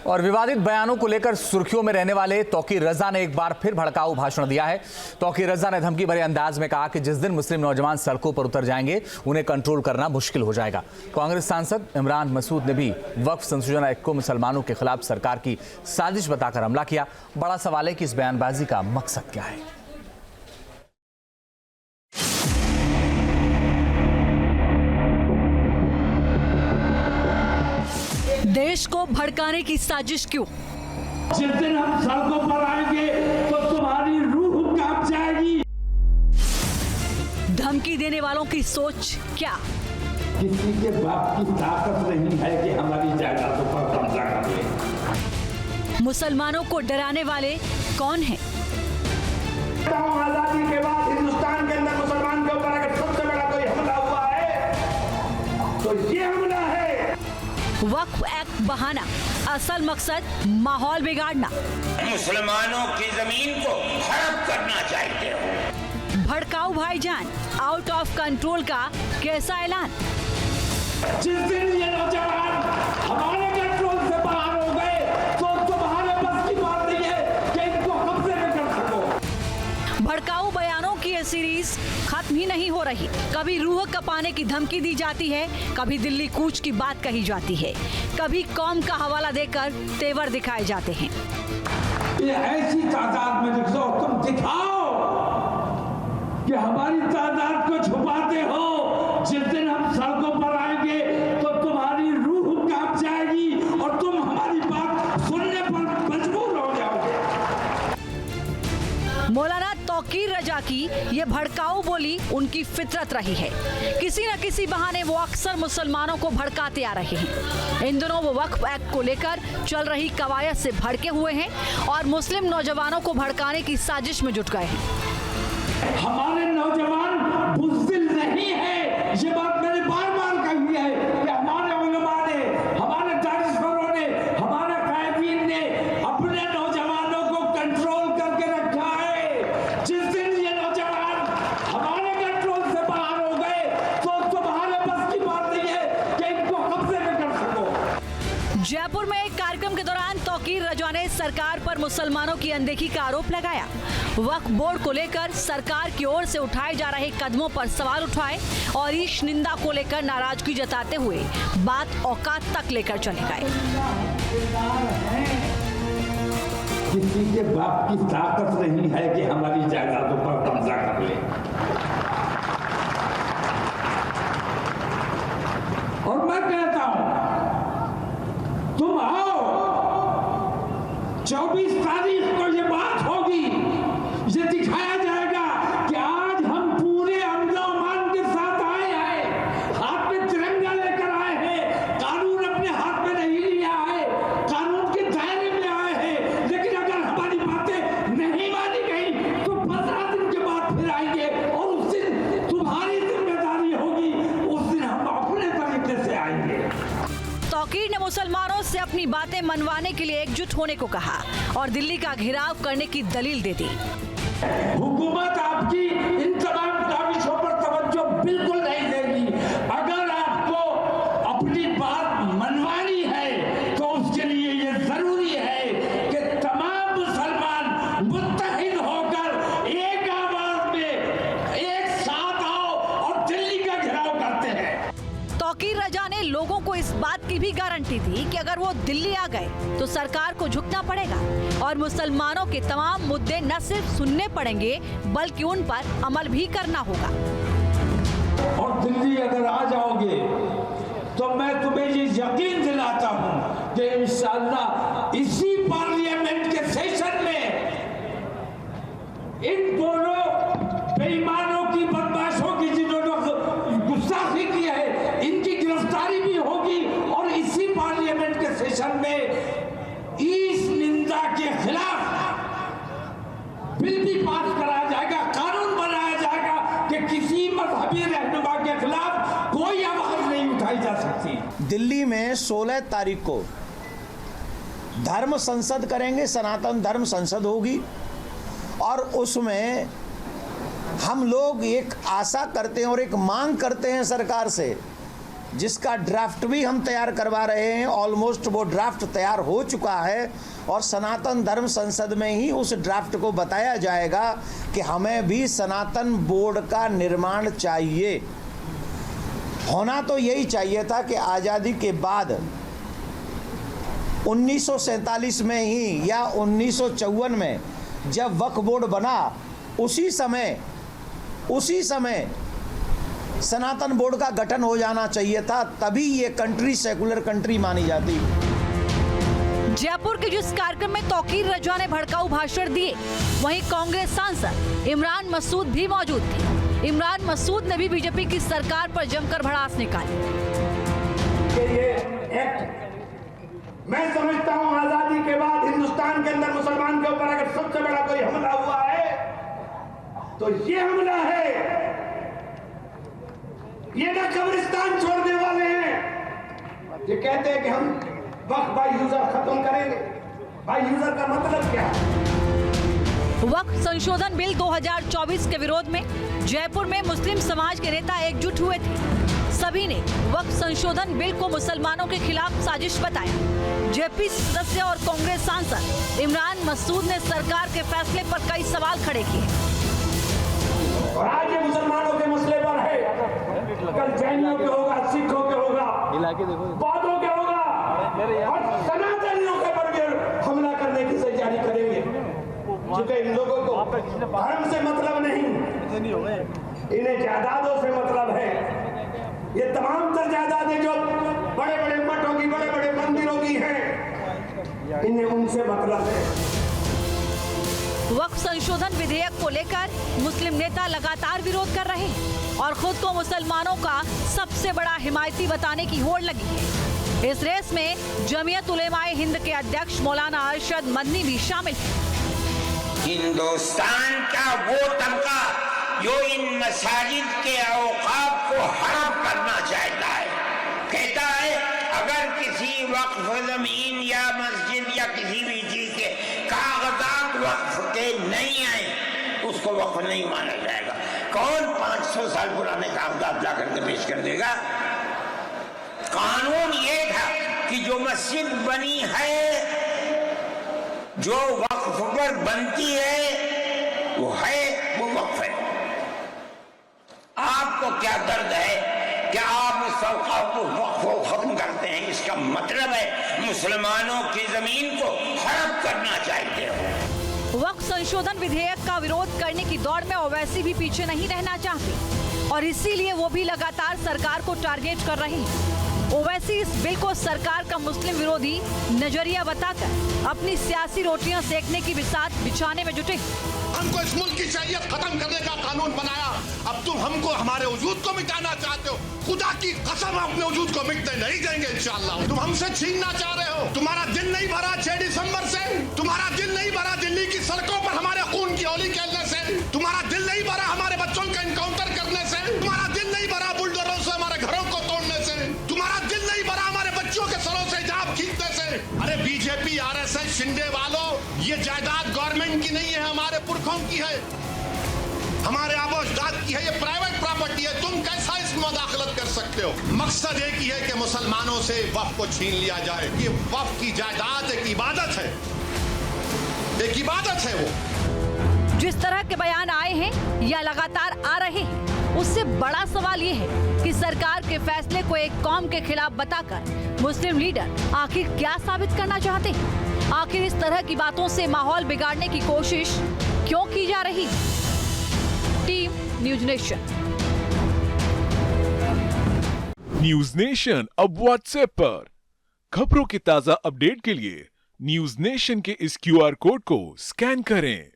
और विवादित बयानों को लेकर सुर्खियों में रहने वाले तौकीर रजा ने एक बार फिर भड़काऊ भाषण दिया है। तौकीर रजा ने धमकी भरे अंदाज में कहा कि जिस दिन मुस्लिम नौजवान सड़कों पर उतर जाएंगे उन्हें कंट्रोल करना मुश्किल हो जाएगा। कांग्रेस सांसद इमरान मसूद ने भी वक्फ संशोधन एक्ट को मुसलमानों के खिलाफ सरकार की साजिश बताकर हमला किया। बड़ा सवाल है कि इस बयानबाजी का मकसद क्या है। देश को भड़काने की साजिश क्यों? जिस दिन हम सड़कों पर आएंगे तो तुम्हारी रूह कांप जाएगी। धमकी देने वालों की सोच क्या? किसी के बाप की ताकत नहीं है कि हमारी जायदादों पर कब्जा कर ले। मुसलमानों को डराने वाले कौन हैं? आजादी के बाद हिंदुस्तान के अंदर मुसलमान के ऊपर अगर सबसे बड़ा कोई हमला हुआ है तो ये हमला है। वक्फ एक्ट बहाना, असल मकसद माहौल बिगाड़ना। मुसलमानों की जमीन को हड़प करना चाहते हो। भड़काऊ भाईजान, आउट ऑफ कंट्रोल का कैसा ऐलान? जिस दिन ये नौजवान हमारे कंट्रोल से बाहर हो गए तो तुम्हारे बस की बात नहीं है कि इनको कब्जे में कर सको। भड़काऊ बयानों की ये सीरीज खत्म ही नहीं हो रही। कभी रूह कपाने की धमकी दी जाती है, कभी दिल्ली कूच की बात कही जाती है, कभी कौम का हवाला देकर तेवर दिखाए जाते हैं। ये ऐसी तादाद में लिख दो, तुम दिखाओ कि हमारी तादाद को छुपाते हो। जिस दिन हम सड़कों पर आएंगे तो तुम्हारी रूह कांप जाएगी और तुम हमारी बात सुनने पर मजबूर हो जाओगे। मौलाना तौकीर रजा की ये भड़काऊ बोली उनकी फितरत रही है। किसी न किसी बहाने वो अक्सर मुसलमानों को भड़काते आ रहे हैं। इन दिनों वो वक्फ एक्ट को लेकर चल रही कवायद से भड़के हुए हैं और मुस्लिम नौजवानों को भड़काने की साजिश में जुट गए हैं। हमारे नौजवान बुज़दिल नहीं है, ये बात मैंने बार-बार कही है कि हमारे उलमा ने, हमारे दानिशवरों ने, हमारे कायदीन ने अपने नौजवानों को कंट्रोल करके रखा है। जिस दिन ये नौजवान हमारे कंट्रोल से बाहर हो गए तो तुम्हारे बस की बात नहीं है कि इनको कब्जे में कर सको। जयपुर में एक कार्यक्रम के दौरान तौकीर रजा ने सरकार पर मुसलमानों की अनदेखी का आरोप लगाया। वक्फ बोर्ड को लेकर सरकार की ओर से उठाए जा रहे कदमों पर सवाल उठाए और ईश निंदा को लेकर नाराजगी जताते हुए बात औकात तक लेकर चले गए। किसी के बाप की ताकत नहीं है कि हमारी जायदादों पर कब्जा कर ले। और मैं कहता हूं तुम आओ, 24 तारीख को ये बात होगी, ये दिखाया जाएगा कि आज हम पूरे अमन के साथ आए हैं, हाथ में तिरंगा लेकर आए हैं, कानून अपने हाथ में नहीं लिया है, कानून के दायरे में आए हैं। लेकिन अगर हमारी बातें नहीं मानी गई तो 15 दिन के बाद फिर आएंगे और उस दिन तुम्हारी जिम्मेदारी होगी, उस दिन हम अपने तरीके से आएंगे। तौकीर ने मुसलमानों से अपनी बातें मनवाने के लिए एकजुट होने को कहा और दिल्ली का घेराव करने की दलील दे दी। हुकूमत आपकी इन तमाम काविशों पर तवज्जो बिल्कुल नहीं देगी। अगर आपको अपनी बात मनवानी है तो उसके लिए ये जरूरी है कि तमाम मुसलमान मुत्तहिद होकर एक आवाज में एक साथ आओ और दिल्ली का घेराव करते हैं। तौकीर रजा ने लोगों को इस बात की भी गारंटी दी कि अगर वो दिल्ली आ गए तो सरकार को झुकना पड़ेगा और मुसलमानों के तमाम मुद्दे न सिर्फ सुनने पड़ेंगे बल्कि उन पर अमल भी करना होगा। और दिल्ली अगर आ जाओगे तो मैं तुम्हें ये यकीन दिलाता हूं कि इंशाअल्लाह इसी पार्लियामेंट के सेशन में इन दोनों बेईमानों की, बदमाशों की, जिन्होंने गुस्ताखी की है, इनकी गिरफ्तारी भी होगी और इसी पार्लियामेंट के सेशन में ईश निंदा के खिलाफ बिल भी पास कराया जाएगा, कानून बनाया जाएगा कि किसी मजहबी रहनुमा के खिलाफ कोई आवाज नहीं उठाई जा सकती। दिल्ली में 16 तारीख को धर्म संसद करेंगे, सनातन धर्म संसद होगी और उसमें हम लोग एक आशा करते हैं और एक मांग करते हैं सरकार से जिसका ड्राफ्ट भी हम तैयार करवा रहे हैं। ऑलमोस्ट वो ड्राफ्ट तैयार हो चुका है और सनातन धर्म संसद में ही उस ड्राफ्ट को बताया जाएगा कि हमें भी सनातन बोर्ड का निर्माण चाहिए। होना तो यही चाहिए था कि आज़ादी के बाद 1947 में ही या 1954 में जब वक्फ बोर्ड बना, उसी समय सनातन बोर्ड का गठन हो जाना चाहिए था, तभी ये कंट्री सेकुलर कंट्री मानी जाती। जयपुर के जिस कार्यक्रम में तौकीर रजा ने भड़काऊ भाषण दिए, वहीं कांग्रेस सांसद इमरान मसूद भी मौजूद थे। इमरान मसूद ने भी बीजेपी की सरकार पर जमकर भड़ास निकाली। ये एक्ट मैं समझता हूं आजादी के बाद हिंदुस्तान के अंदर मुसलमान के ऊपर अगर सबसे बड़ा कोई हमला हुआ है तो ये हमला है। ये ना कब्रिस्तान छोड़ने वाले हैं, ये कहते हैं कि हम वक्फ बाय यूजर खत्म करेंगे। बाय यूजर का मतलब क्या है? वक्फ संशोधन बिल 2024 के विरोध में जयपुर में मुस्लिम समाज के नेता एकजुट हुए थे। सभी ने वक्फ संशोधन बिल को मुसलमानों के खिलाफ साजिश बताया। जेपी सदस्य और कांग्रेस सांसद इमरान मसूद ने सरकार के फैसले पर कई सवाल खड़े किए। और आज ये मुसलमानों के मसले पर है, कल जैनियों के होगा, सिखों के होगा, बौद्धों के होगा और सनातनियों के पर भी हमला करने की तैयारी करेंगे। क्योंकि इन लोगों को धर्म से मतलब नहीं, इन्हें जायदादों से मतलब है। ये तमाम तर जायदादें जो बड़े बड़े मठों की, बड़े बड़े मंदिरों की हैं, इन्हें उनसे मतलब है। वक्फ संशोधन विधेयक को लेकर मुस्लिम नेता लगातार विरोध कर रहे हैं और खुद को मुसलमानों का सबसे बड़ा हिमायती बताने की होड़ लगी है। इस रेस में जमीयत उलेमाए हिंद के अध्यक्ष मौलाना अरशद मदनी भी शामिल हैं। हिंदुस्तान का वो तबका जो इन मसाजिद के औकाफ को हड़प करना चाहता है, कहता है अगर किसी वक्फ जमीन या मस्जिद या किसी भी चीज के कागजात वक्फ के नहीं आए, उसको वक्फ नहीं माना जाएगा। कौन 500 साल पुराने कागजात ला करके पेश कर देगा? कानून ये था कि जो मस्जिद बनी है, जो वक्फ पर बनती है, वो वक्फ है। आपको क्या दर्द है कि आप उस औकाफ को वक्फ को खत्म करते हैं? इसका मतलब है मुसलमानों की जमीन को हड़प करना चाहते हो। वक्फ संशोधन विधेयक का विरोध करने की दौड़ में ओवैसी भी पीछे नहीं रहना चाहते और इसीलिए वो भी लगातार सरकार को टारगेट कर रहे हैं। ओवैसी इस बिल को सरकार का मुस्लिम विरोधी नजरिया बताकर अपनी सियासी रोटियां सेकने की बिसात बिछाने में जुटे। हमको इस मुल्क की शरीयत खत्म करने का कानून बनाया, अब तुम हमको हमारे वजूद को मिटाना चाहते हो। खुदा की कसम अपने वजूद को मिटने नहीं देंगे इंशाअल्लाह। तुम हमसे छीनना चाह रहे हो। तुम्हारा दिल नहीं भरा 6 दिसंबर से, तुम्हारा दिल नहीं भरा दिल्ली की सड़कों पर हमारे खून की होली खेलने से, तुम्हारा दिल नहीं भरा हमारे बच्चों का इनकाउंटर करने से, तुम्हारा दिल नहीं भरा बुलडोजरों से हमारे घरों को तोड़ने से, तुम्हारा दिल नहीं भरा हमारे बच्चों के सरों से हिजाब खींचने से। अरे बीजेपी, आरएसएस, शिंदे वालों, ये जायदाद गवर्नमेंट की नहीं है, हमारे पुरखों की है, हमारे आबोजदाद की है, ये प्राइवेट प्रॉपर्टी है। तुम कैसा इसमें मुदाखलत कर सकते हो? मकसद एक ही है कि मुसलमानों से वक्फ को छीन लिया जाए। ये वक्फ की जायदाद एक इबादत है, एक इबादत है। वो जिस तरह के बयान आए हैं या लगातार आ रहे हैं, उससे बड़ा सवाल ये है कि सरकार के फैसले को एक कौम के खिलाफ बताकर मुस्लिम लीडर आखिर क्या साबित करना चाहते हैं? आखिर इस तरह की बातों से माहौल बिगाड़ने की कोशिश क्यों की जा रही? Team news nation. News nation अब व्हाट्सएप पर खबरों की ताजा अपडेट के लिए न्यूज नेशन के इस QR कोड को स्कैन करें